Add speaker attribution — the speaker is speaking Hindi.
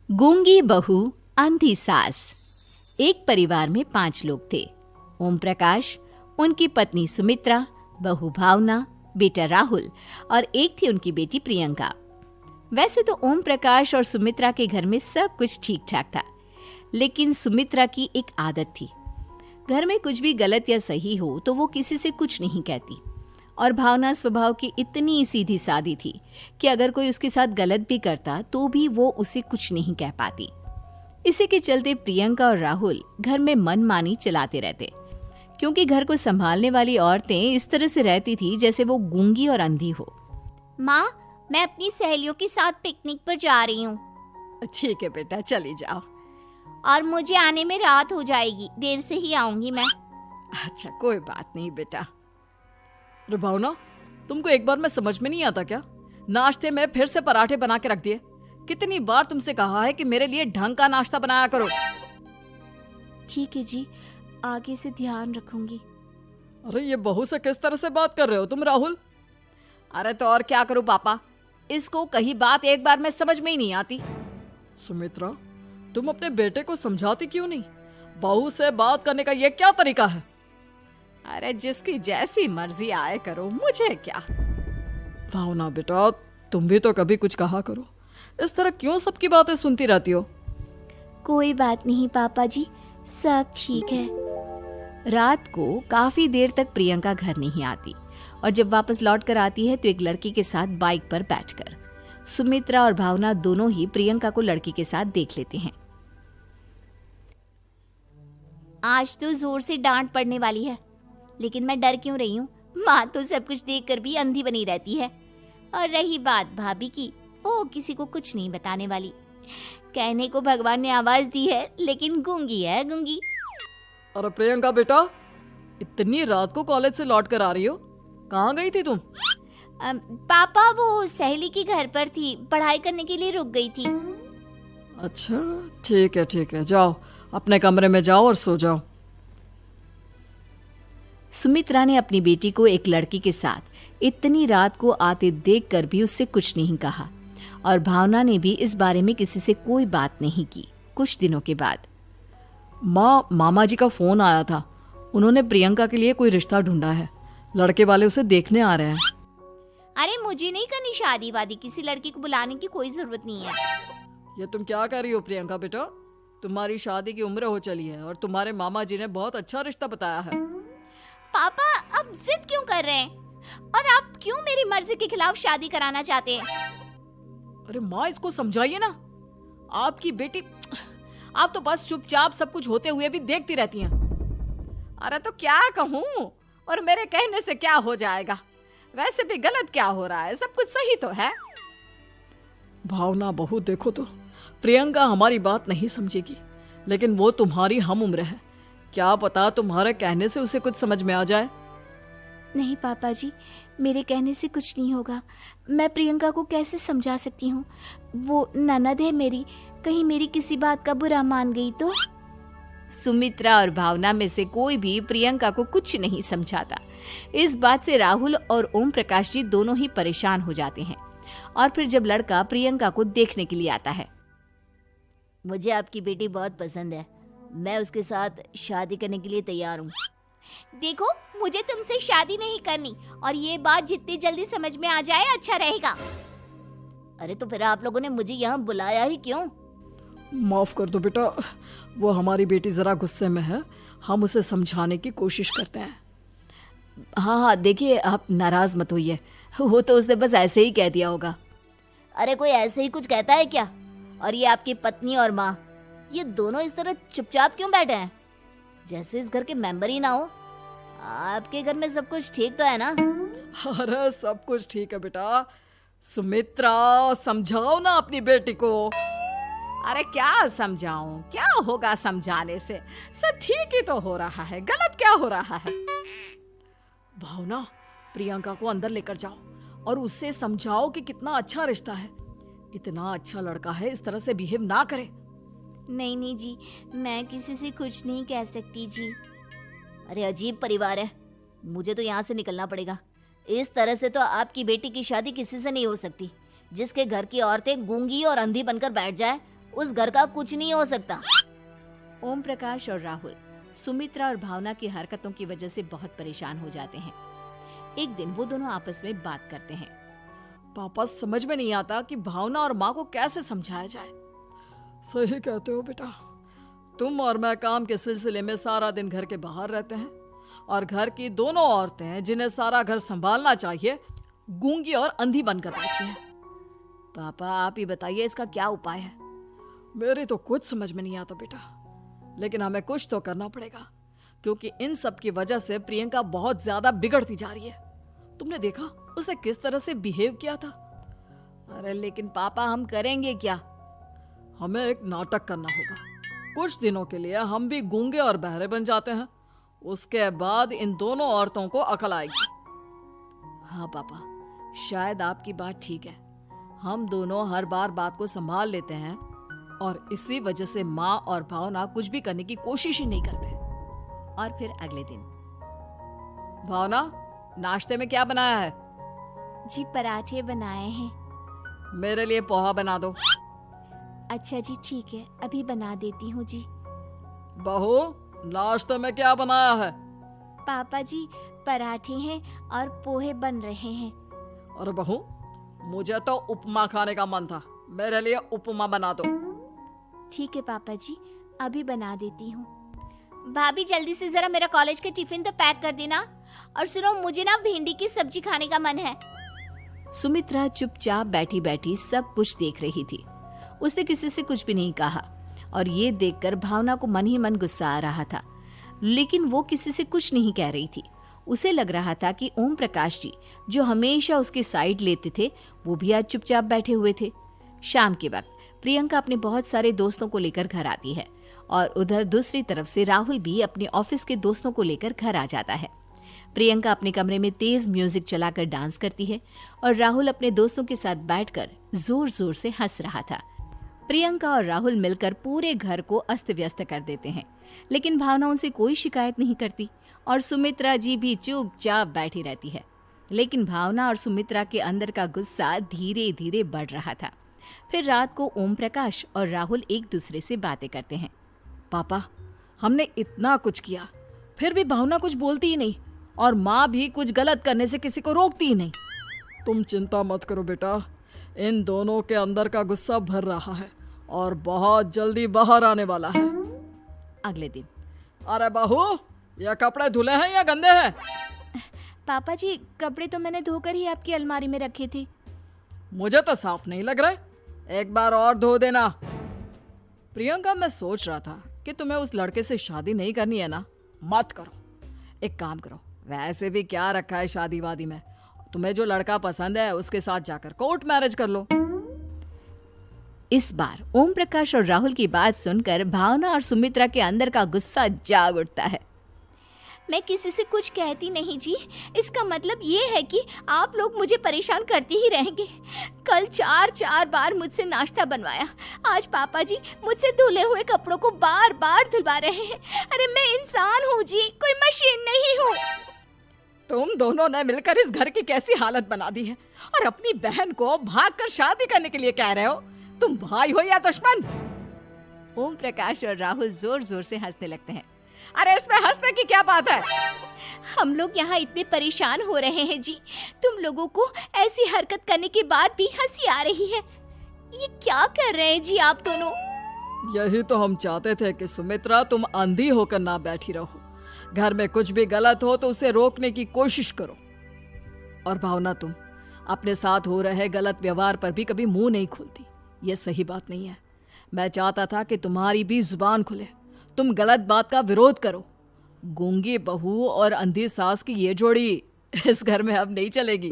Speaker 1: गूंगी बहू अंधी सास। एक परिवार में 5 लोग थे। ओम प्रकाश, उनकी पत्नी सुमित्रा, बहू भावना, बेटा राहुल और एक थी उनकी बेटी प्रियंका। वैसे तो ओम प्रकाश और सुमित्रा के घर में सब कुछ ठीक ठाक था, लेकिन सुमित्रा की एक आदत थी। घर में कुछ भी गलत या सही हो तो वो किसी से कुछ नहीं कहती। और भावना स्वभाव की इतनी सीधी सादी थी कि अगर कोई उसके साथ गलत भी करता तो भी वो उसे कुछ नहीं कह पाती। इसी के चलते प्रियंका और राहुल घर में मनमानी चलाते रहते, क्योंकि घर को संभालने वाली औरतें इस तरह से रहती थी जैसे वो गूंगी और अंधी हो।
Speaker 2: माँ, मैं अपनी सहेलियों के साथ पिकनिक पर जा रही हूँ।
Speaker 1: ठीक है बेटा, चली जाओ।
Speaker 2: और मुझे आने में रात हो जाएगी, देर से ही आऊंगी मैं।
Speaker 1: अच्छा, कोई बात नहीं बेटा। अरे भावना, तुमको एक बार में समझ में नहीं आता क्या? नाश्ते में फिर से पराठे बना के रख दिए। कितनी बार तुमसे कहा है कि मेरे लिए ढंग का नाश्ता बनाया करो।
Speaker 2: ठीक है जी, आगे से ध्यान रखूंगी।
Speaker 1: अरे ये बहू से किस तरह से बात कर रहे हो तुम राहुल? अरे तो और क्या करूं पापा, इसको कही बात एक बार में समझ में ही नहीं आती। सुमित्रा, तुम अपने बेटे को समझाती क्यों नहीं? बहू से बात करने का ये क्या तरीका है? अरे जिसकी जैसी मर्जी आए करो, मुझे क्या। भावना बेटा, तुम भी तो कभी कुछ कहा करो। इस तरह क्यों सबकी बातें सुनती रहती हो?
Speaker 2: कोई बात नहीं पापा जी, सब ठीक है।
Speaker 1: रात को काफी देर तक प्रियंका घर नहीं आती और जब वापस लौट कर आती है तो एक लड़की के साथ बाइक पर बैठकर। सुमित्रा और भावना दोनों ही प्रियंका को लड़की के साथ देख लेते हैं।
Speaker 2: आज तो जोर से डांट पड़ने वाली है, लेकिन मैं डर क्यों रही हूँ? माँ तो सब कुछ देखकर भी अंधी बनी रहती है। और रही बात भाभी की, वो किसी को कुछ नहीं बताने वाली। कहने को भगवान ने आवाज दी है, लेकिन गूंगी है गूंगी।
Speaker 1: अरे प्रियंका बेटा, इतनी रात को कॉलेज से लौट कर आ रही हो? कहाँ गई थी तुम?
Speaker 2: पापा, वो सहेली के घर पर थी, पढ़ाई करने के लिए रुक गई थी।
Speaker 1: अच्छा, ठीक है, जाओ अपने कमरे में जाओ और सो जाओ। सुमित्रा ने अपनी बेटी को एक लड़की के साथ इतनी रात को आते देखकर भी उससे कुछ नहीं कहा और भावना ने भी इस बारे में किसी से कोई बात नहीं की। कुछ दिनों के बाद मामा जी का फोन आया था। उन्होंने प्रियंका के लिए कोई रिश्ता ढूंढा है। लड़के वाले उसे देखने आ रहे हैं।
Speaker 2: अरे मुझे नहीं करनी शादी वादी, किसी लड़की को बुलाने की कोई जरूरत नहीं है।
Speaker 1: ये तुम क्या कर रही हो प्रियंका बेटा? तुम्हारी शादी की उम्र हो चली है और तुम्हारे मामा जी ने बहुत अच्छा रिश्ता बताया है।
Speaker 2: पापा, अब जिद क्यों कर रहे हैं? और आप क्यों मेरी मर्जी के खिलाफ शादी कराना चाहते हैं?
Speaker 1: अरे माँ, इसको समझाइए ना। आपकी बेटी, आप तो बस चुपचाप सब कुछ होते हुए भी देखती रहती हैं। अरे तो क्या कहूँ, और मेरे कहने से क्या हो जाएगा? वैसे भी गलत क्या हो रहा है, सब कुछ सही तो है। भावना बहू, देखो तो प्रियंका हमारी बात नहीं समझेगी, लेकिन वो तुम्हारी हम उम्र है। क्या पता तुम्हारे कहने से उसे कुछ समझ में आ जाए।
Speaker 2: नहीं पापा जी, मेरे कहने से कुछ नहीं होगा। मैं प्रियंका को कैसे समझा सकती हूँ? वो ननद है मेरी, कहीं मेरी किसी बात का बुरा मान गई तो?
Speaker 1: सुमित्रा और भावना में से कोई भी प्रियंका को कुछ नहीं समझाता। इस बात से राहुल और ओम प्रकाश जी दोनों ही परेशान हो जाते हैं। और फिर जब लड़का प्रियंका को देखने के लिए आता है,
Speaker 2: मुझे आपकी बेटी बहुत पसंद है, मैं उसके साथ शादी करने के लिए तैयार हूँ। देखो, मुझे तुमसे शादी नहीं करनी, और ये बात जितनी जल्दी समझ में आ जाए अच्छा रहेगा। अरे तो फिर आप लोगों ने मुझे यहाँ बुलाया ही क्यों?
Speaker 1: माफ कर दो बेटा, वो हमारी बेटी जरा गुस्से में है, हम उसे समझाने की कोशिश करते हैं। हाँ, देखिए आप नाराज मत होइए, वो तो उसने बस ऐसे ही कह दिया होगा।
Speaker 2: अरे कोई ऐसे ही कुछ कहता है क्या? और ये आपकी पत्नी और माँ, ये दोनों इस तरह चुपचाप क्यों बैठे हैं, जैसे इस घर के मेंबर ही ना हो? आपके घर में सब कुछ ठीक तो है ना?
Speaker 1: अरे सब कुछ ठीक है बेटा। सुमित्रा, समझाओ ना अपनी बेटी को। अरे क्या समझाऊं, क्या होगा समझाने से? सब ठीक ही तो हो रहा है, गलत क्या हो रहा है? भावना, प्रियंका को अंदर लेकर जाओ और उससे समझाओ कि कितना अच्छा रिश्ता है। इतना अच्छा लड़का है, इस तरह से बिहेव ना करे।
Speaker 2: नहीं जी, मैं किसी से कुछ नहीं कह सकती जी। अरे अजीब परिवार है, मुझे तो यहाँ से निकलना पड़ेगा। इस तरह से तो आपकी बेटी की शादी किसी से नहीं हो सकती। जिसके घर की औरतें गूंगी और अंधी बनकर बैठ जाए, उस घर का कुछ नहीं हो सकता।
Speaker 1: ओम प्रकाश और राहुल सुमित्रा और भावना की हरकतों की वजह से बहुत परेशान हो जाते हैं। एक दिन वो दोनों आपस में बात करते हैं।
Speaker 3: पापा, समझ में नहीं आता कि भावना और माँ को कैसे समझाया जाए। सही कहते हो बेटा, तुम और मैं काम के सिलसिले में सारा दिन घर के बाहर रहते हैं और घर की दोनों औरतें जिन्हें सारा घर संभालना चाहिए गूंगी और अंधी बनकर बैठी हैं।
Speaker 1: पापा आप ही बताइए इसका क्या उपाय है।
Speaker 3: मेरी तो कुछ समझ में नहीं आता बेटा, लेकिन हमें कुछ तो करना पड़ेगा क्योंकि इन सब की वजह से प्रियंका बहुत ज्यादा बिगड़ती जा रही है। तुमने देखा उसे किस तरह से बिहेव किया था।
Speaker 1: अरे लेकिन पापा हम करेंगे क्या?
Speaker 3: हमें एक नाटक करना होगा। कुछ दिनों के लिए हम भी गूंगे और बहरे बन जाते हैं, उसके बाद इन दोनों औरतों को अकल आएगी।
Speaker 1: हाँ पापा, शायद आपकी बात ठीक है। हम दोनों हर बार बात को संभाल लेते हैं और इसी वजह से माँ और भावना कुछ भी करने की कोशिश ही नहीं करते। और फिर अगले दिन,
Speaker 3: भावना, नाश्ते में क्या बनाया है?
Speaker 2: जी पराठे बनाए हैं।
Speaker 3: मेरे लिए पोहा बना दो।
Speaker 2: अच्छा जी ठीक है, अभी बना देती हूँ जी।
Speaker 3: बहू, नाश्ते में क्या बनाया है?
Speaker 2: पापा जी पराठे हैं और पोहे बन रहे हैं।
Speaker 3: अरे बहू, मुझे तो उपमा खाने का मन था, मेरे लिए उपमा बना दो।
Speaker 2: ठीक है पापा जी, अभी बना देती हूँ। भाभी जल्दी से जरा मेरा कॉलेज का टिफिन तो पैक कर देना। और सुनो, मुझे ना भिंडी की सब्जी खाने का मन है।
Speaker 1: सुमित्रा चुपचाप बैठी बैठी सब कुछ देख रही थी। उसने किसी से कुछ भी नहीं कहा और ये देखकर भावना को मन ही मन गुस्सा आ रहा था, लेकिन वो किसी से कुछ नहीं कह रही थी। उसे लग रहा था कि ओम प्रकाश जी जो हमेशा उसकी साइड लेते थे वो भी आज चुपचाप बैठे हुए थे। शाम के वक्त प्रियंका अपने बहुत सारे दोस्तों को लेकर घर आती है और उधर दूसरी तरफ से राहुल भी अपने ऑफिस के दोस्तों को लेकर घर आ जाता है। प्रियंका अपने कमरे में तेज म्यूजिक चलाकर डांस करती है और राहुल अपने दोस्तों के साथ बैठकर जोर जोर से हंस रहा था। प्रियंका और राहुल मिलकर पूरे घर को अस्त व्यस्त कर देते हैं, लेकिन भावना उनसे कोई शिकायत नहीं करती और सुमित्रा जी भी चुपचाप बैठी रहती है। लेकिन भावना और सुमित्रा के अंदर का गुस्सा धीरे धीरे बढ़ रहा था। फिर रात को ओम प्रकाश और राहुल एक दूसरे से बातें करते हैं।
Speaker 3: पापा, हमने इतना कुछ किया फिर भी भावना कुछ बोलती ही नहीं और माँ भी कुछ गलत करने से किसी को रोकती ही नहीं। तुम चिंता मत करो बेटा, इन दोनों के अंदर का गुस्सा भर रहा है और बहुत जल्दी बाहर आने वाला है।
Speaker 1: अगले दिन,
Speaker 3: अरे बहू, ये कपड़े धुले हैं या गंदे हैं?
Speaker 2: पापा जी कपड़े तो मैंने धोकर ही आपकी अलमारी में रखे थे।
Speaker 3: मुझे तो साफ नहीं लग रहे, एक बार और धो देना। प्रियंका, मैं सोच रहा था कि तुम्हें उस लड़के से शादी नहीं करनी है ना, मत करो। एक काम करो, वैसे भी क्या रखा है शादी वादी में, तुम्हें जो लड़का पसंद है उसके साथ जाकर कोर्ट मैरिज कर लो।
Speaker 1: इस बार ओम प्रकाश और राहुल की बात सुनकर भावना और सुमित्रा के अंदर का गुस्सा जाग उठता है।
Speaker 2: मैं किसी से कुछ कहती नहीं जी, इसका मतलब ये है कि आप लोग मुझे परेशान करते ही रहेंगे। कल 4 बार मुझसे नाश्ता बनवाया, आज पापा जी मुझसे धुले हुए कपड़ों को बार बार धुलवा रहे हैं। अरे मैं इंसान हूँ जी, कोई मशीन नहीं हूँ।
Speaker 3: तुम दोनों ने मिलकर इस घर की कैसी हालत बना दी है और अपनी बहन को भागकर शादी करने के लिए कह रहे हो। तुम भाई हो या दुश्मन?
Speaker 1: ओम प्रकाश और राहुल जोर जोर से हंसने लगते हैं।
Speaker 3: अरे इसमें हंसने की क्या बात है?
Speaker 2: हम लोग यहाँ इतने परेशान हो रहे हैं जी, तुम लोगों को ऐसी हरकत करने के बाद भी हंसी आ रही है। ये क्या कर रहे हैं जी आप दोनों?
Speaker 3: यही तो हम चाहते थे कि सुमित्रा तुम अंधी होकर ना बैठी रहो। घर में कुछ भी गलत हो तो उसे रोकने की कोशिश करो। और भावना, तुम अपने साथ हो रहे गलत व्यवहार पर भी कभी मुंह नहीं खोलती, ये सही बात नहीं है। मैं चाहता था कि तुम्हारी भी जुबान खुले, तुम गलत बात का विरोध करो। गूंगी बहू और अंधी सास की ये जोड़ी इस घर में अब नहीं चलेगी।